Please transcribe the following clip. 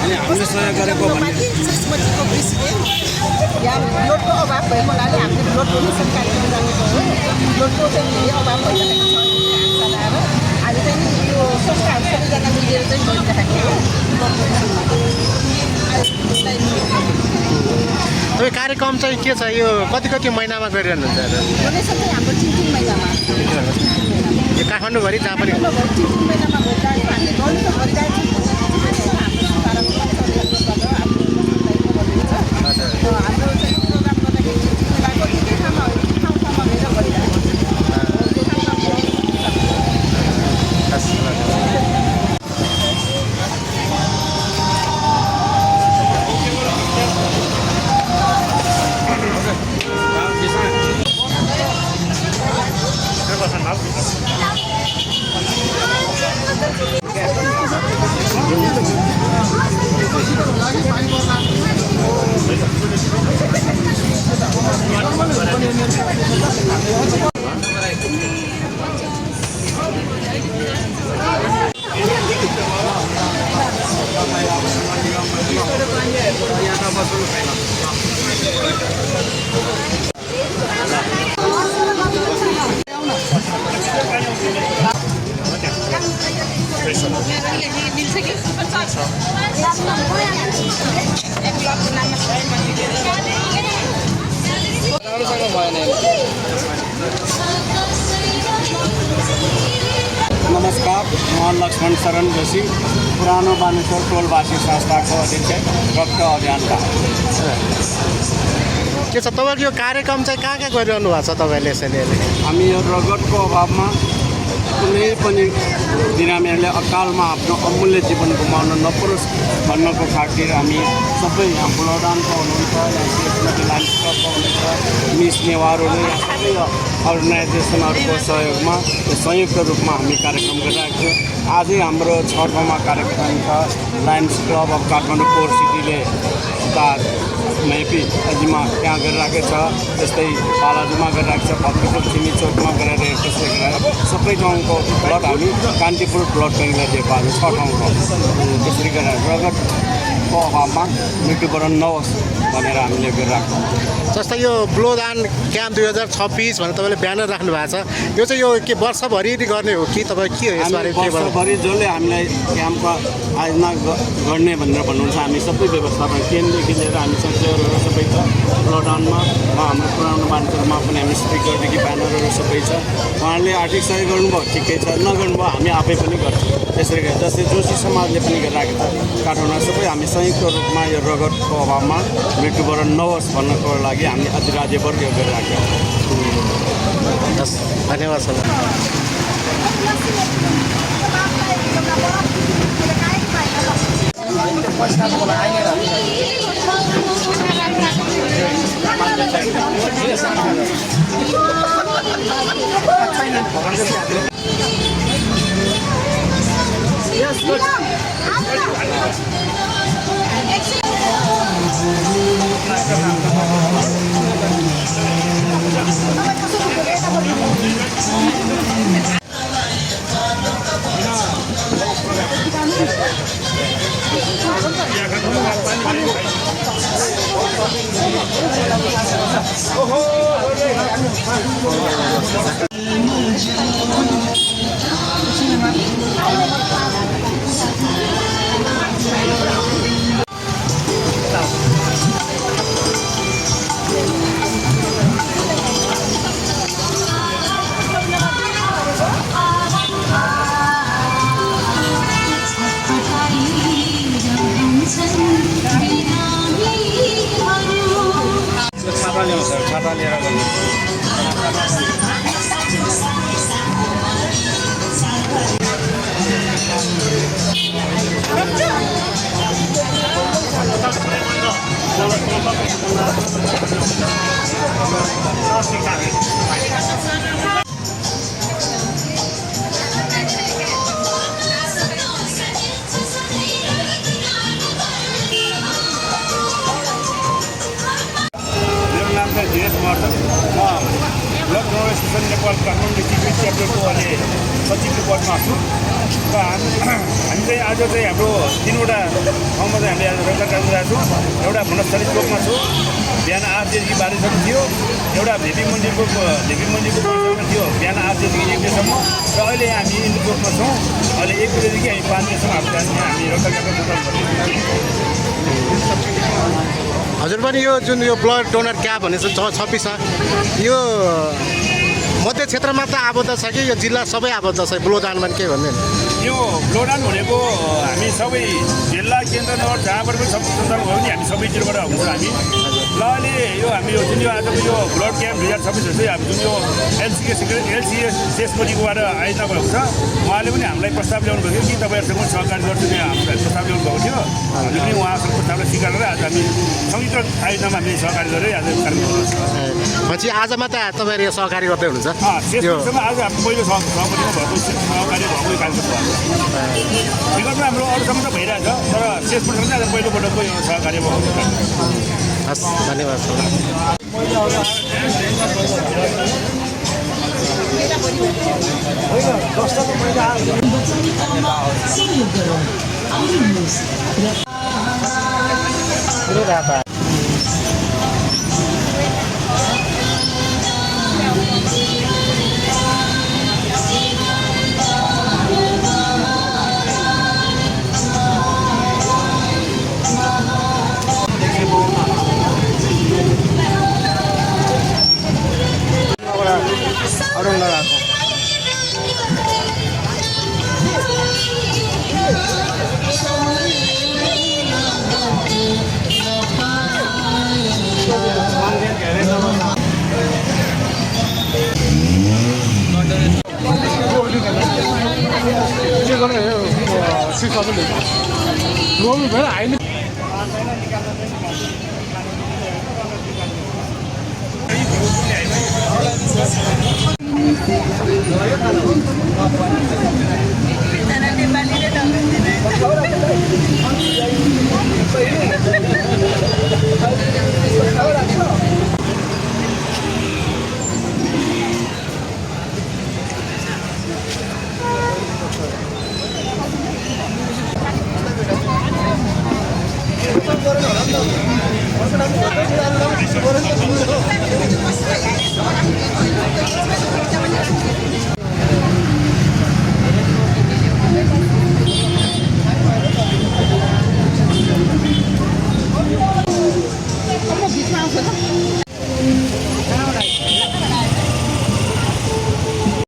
अनि हामीले सहयोग गरेको समितिको प्रेसिडेन्ट यहाँ लोडको अभाव भएको हुनाले हामीले लोड डोनेसन कार्यक्रम गरेको हो। लोडको चाहिँ अभाव भइरहेको छ चलाएर हामी चाहिँ यो संस्थाहरू सबैजना मिलेर चाहिँ गरिरहेको हो। तपाईँ कार्यक्रम चाहिँ के छ यो कति महिनामा गरिरहनुहुन्छ? डोनेसन चाहिँ हाम्रो 3 महिनामा यो काठमाडौँभरि जहाँ पनि 3 महिनामा गरिरहेको हामीले गर्नु त गरिरहेको छौँ। हाम्रो चाहिँ प्रोग्राम गर्दाखेरि जिल्लाको एकै ठाउँमा गएर गरिरहेको नमस्कार, म लक्ष्मण शरण जोशी, पुरानो बानेश्वर टोलवासी संस्थाको अध्यक्ष, रक्त अभियानका। के छ तपाईँको यो कार्यक्रम चाहिँ कहाँ गरिरहनु भएको छ तपाईँले यसरी? हामी यो रगतको अभावमा कुनै पनि बिरामीहरूले अकालमा आफ्नो अमूल्य जीवन गुमाउन नपरोस् भन्नको खातिर हामी सबै यहाँ ब्लडदानको हुनुहुन्छ, लाइन्स क्लबको हुनुहुन्छ, मिस नेवारहरूले यहाँ सबै अर्गनाइजेसनहरूको सहयोगमा संयुक्त रूपमा हामी कार्यक्रम गरिरहेको छौँ। आजै हाम्रो 6 ठाउँमा कार्यक्रम छ। Lions Club of Kathmandu core सिटीले उता मेपी अझिमा त्यहाँ गरिरहेको छ, त्यस्तै बालाजुमा गरिरहेको छ, भक्तपुर छिमी चोकमा गरिरहेको त्यसले गरेर सबै ठाउँको ब्लड हामी कान्तिपुर ब्लड ब्याङ्कलाई दिएको आज 6 ठाउँको। त्यसरी गरेर रगतको अभावमा मृत्युवरण नहोस् भनेर हामीले गरिरहेको। जस्तै यो ब्लोदान क्याम्प 2026 भनेर तपाईँले ब्यानर राख्नु भएको छ, यो चाहिँ यो के वर्षभरि गर्ने हो कि तपाईँ के हो यसबारे? वर्षभरि जसले हामीलाई क्याम्पमा आयोजना गर्ने भनेर भन्नुहुन्छ, हामी सबै व्यवस्थापन केन्द्रदेखि लिएर हामी सचिवहरू सबै छ। ब्लडदानमा हाम्रो पुरानो मान्छेहरूमा पनि हामी स्पिकरदेखि ब्यानरहरू सबै छ। उहाँहरूले आर्थिक सहयोग गर्नुभयो, ठिकै छ, नगर्नुभयो हामी आफै पनि गर्छौँ। त्यसरी गरेर जस्तै जोशी समाजले पनि गरिरहेको छ। काठमाडौँ सबै हामी संयुक्त रूपमा यो रगतको अभावमा मृत्युवरण नहोस् भन्नको लागि हामी अधिराज्यभर यो गरिरहेको छौँ। धन्यवाद सर। छाता लिएर मेरो नाम चाहिँ दिनेश महर्जन म blood donation society Nepal Kathmandu district च्याप्टरको अहिले सचिवको पदमा छु र हामी चाहिँ आज चाहिँ हाम्रो 3वटा ठाउँमा चाहिँ हामीले आज रक्तदान गरिरहेको छौँ। एउटा मनस्थली चोकमा छु, बिहान 8 बजेदेखि 12 बजीसम्म थियो। एउटा भेपी मन्दिरको परिसरमा थियो बिहान 8 बजेदेखि 1 बजीसम्म र अहिले हामी इन्दु चोकमा छौँ। अहिले 1 बजेदेखि हामी 5 बजीसम्म हामी रक्तदानको प्रोग्राम गर्दैछौँ। हजुर पनि यो जुन यो ब्लड डोनर क्याम्प भन्ने चाहिँ 26 छ यो मध्य क्षेत्रमा त आबद्ध छ कि यो जिल्ला सबै आबद्ध छ ब्लडदानमा के भन्ने यो ब्लडदान भनेको हामी सबै जिल्ला केन्द्र नगर जहाँबाट पनि सब सञ्चालन भयो भने हामी सबैतिरबाट हुन्छ हामी ल अहिले यो हामी यो जुन यो आजको यो ब्लड क्याम्प 2026 चाहिँ हामी जुन यो एलसिएस शेषपतिकोबाट आयोजना भएको छ उहाँले पनि हामीलाई प्रस्ताव ल्याउनु भएको थियो कि तपाईँहरूसँग सहकारी गर्छु नि हामीलाई प्रस्ताव ल्याउनु भएको थियो। हामी पनि उहाँसँग प्रस्तावलाई स्वीकार गरेर आज हामी संयुक्त आयोजनामा हामी सहकारी गरेर आज कार्यक्रम गर्छौँ। पछि आज मात्र तपाईँहरू यो सहकारी गर्दै हुनुहुन्छ शेषपतिसँग आज हाम्रो पहिलो सहमतिमा भएको सहकारी भएको कार्यक्रम भयो। विगतमा हाम्रो अरूसम्म त भइरहेछ तर शेषपतिसँग चाहिँ आज पहिलोपटकको यो सहकारी भएको हस् धन्यवाद।